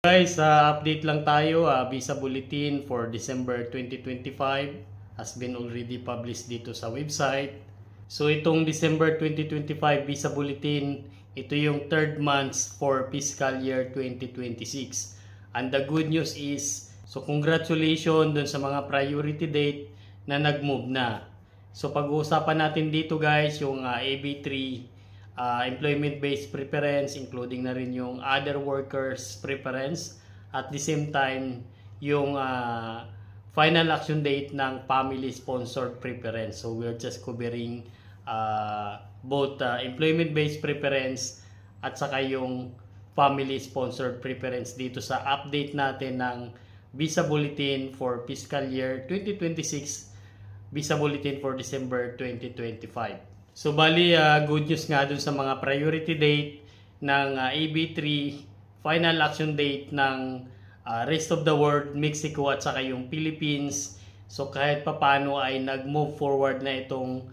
Guys, update lang tayo. Visa Bulletin for December 2025 has been already published dito sa website. So itong December 2025 Visa Bulletin, ito yung third month for fiscal year 2026. And the good news is, so congratulations dun sa mga priority date na nag-move na. So pag-uusapan natin dito guys, yung AB3 employment-based preference, including na rin yung other workers preference, at the same time yung final action date ng family-sponsored preference. So we're just covering both employment-based preference at saka yung family-sponsored preference dito sa update natin ng Visa Bulletin for fiscal year 2026, Visa Bulletin for December 2025. So bali, good news nga dun sa mga priority date ng AB3, final action date ng rest of the world, Mexico at saka yung Philippines. So kahit papano ay nag-move forward na itong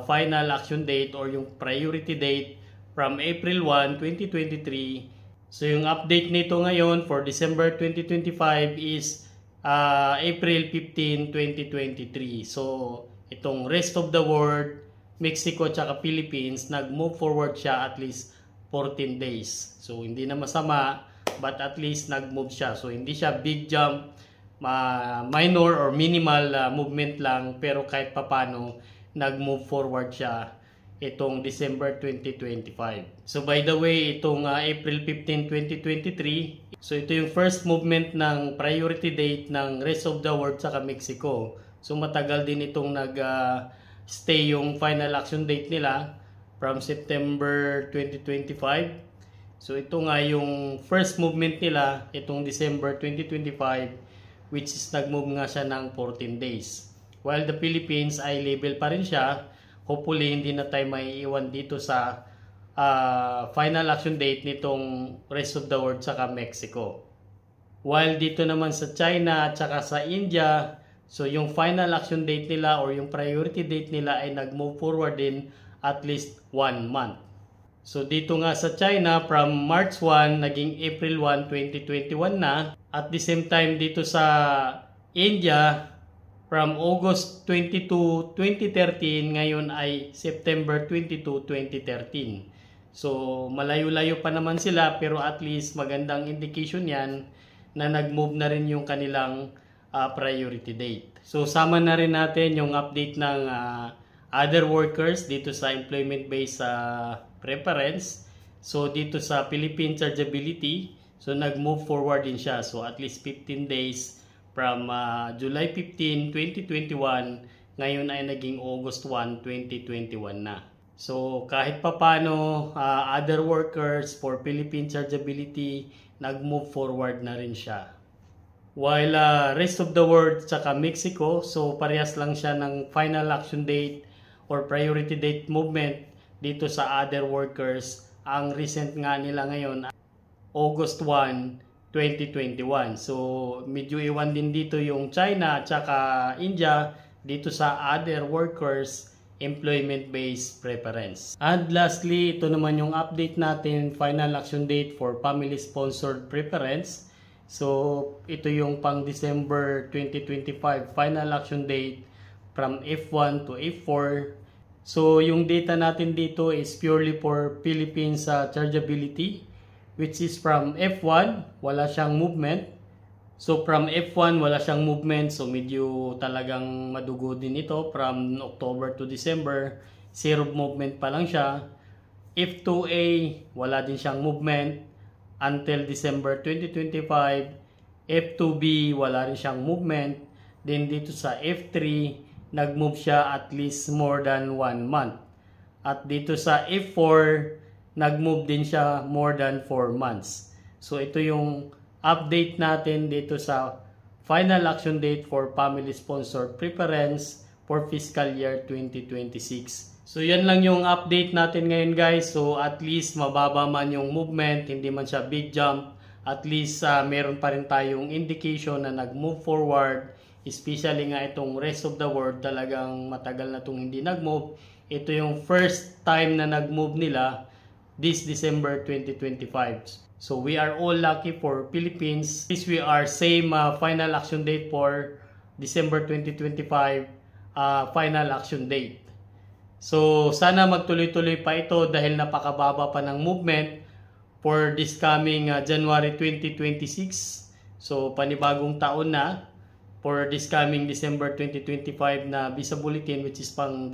final action date or yung priority date from April 1, 2023. So yung update nito ngayon for December 2025 is April 15, 2023. So itong rest of the world, Mexico at saka Philippines, nag-move forward siya at least 14 days. So hindi na masama, but at least nag-move siya. So hindi siya big jump, minor or minimal movement lang, pero kahit papano nag-move forward siya itong December 2025. So by the way, itong April 15, 2023, so ito yung first movement ng priority date ng rest of the world saka Mexico. So matagal din itong stay yung final action date nila from September 2025. So ito nga yung first movement nila itong December 2025, which is nag-move nga siya ng 14 days. While the Philippines ay label pa rin siya, hopefully hindi na tayo may iwan dito sa final action date nitong rest of the world saka Mexico. While dito naman sa China at saka sa India, so yung final action date nila or yung priority date nila ay nag-move forward din at least 1 month. So dito nga sa China, from March 1 naging April 1, 2021 na. At the same time dito sa India, from August 22, 2013, ngayon ay September 22, 2013. So malayo-layo pa naman sila, pero at least magandang indication yan na nag-move na rin yung kanilang priority date. So sama na rin natin yung update ng other workers dito sa employment-based preference. So dito sa Philippine chargeability, so nag-move forward din siya. So at least 15 days from July 15, 2021, ngayon ay naging August 1, 2021 na. So kahit papano, other workers for Philippine chargeability, nag-move forward na rin siya. While rest of the world saka Mexico, so parehas lang siya ng final action date or priority date movement dito sa other workers. Ang recent nga nila ngayon, August 1, 2021. So medyo iwan din dito yung China at saka India dito sa other workers employment-based preference. And lastly, ito naman yung update natin, final action date for family-sponsored preference. So, ito yung pang December 2025 final action date from F1 to F4. So, yung data natin dito is purely for Philippines chargeability, which is from F1, wala siyang movement. So, from F1, wala siyang movement. So, medyo talagang madugo din ito from October to December. Zero movement pa lang siya. F2A, wala din siyang movement until December 2025. F2B, wala rin siyang movement. Then dito sa F3, nag-move siya at least more than 1 month. At dito sa F4, nag-move din siya more than 4 months. So ito yung update natin dito sa final action date for family-sponsored preference for fiscal year 2026. So yan lang yung update natin ngayon guys. So at least mababa man yung movement, hindi man siya big jump. At least meron pa rin tayong indication na nag-move forward. Especially nga itong rest of the world, talagang matagal na itong hindi nag-move. Ito yung first time na nag-move nila this December 2025. So we are all lucky for Philippines. This we are same final action date for December 2025 final action date. So sana magtuloy-tuloy pa ito dahil napakababa pa ng movement for this coming January 2026. So panibagong taon na for this coming December 2025 na visa bulletin, which is pang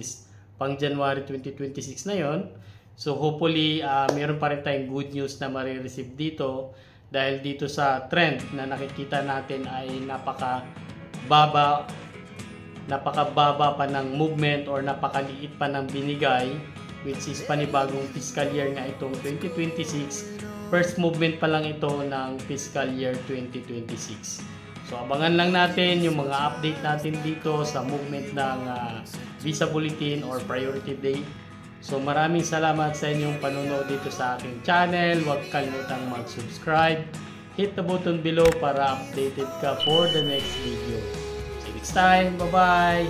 January 2026 na yon. So hopefully meron pa rin tayong good news na marireceive dito dahil dito sa trend na nakikita natin ay napakababa pa ng movement or napakaliit pa ng binigay, which is panibagong fiscal year nga itong 2026. First movement pa lang ito ng fiscal year 2026. So abangan lang natin yung mga update natin dito sa movement ng visa bulletin or priority date. So maraming salamat sa inyong panonood dito sa aking channel. Huwag kalimutang mag-subscribe. Hit the button below para updated ka for the next video. See you next time. Bye-bye!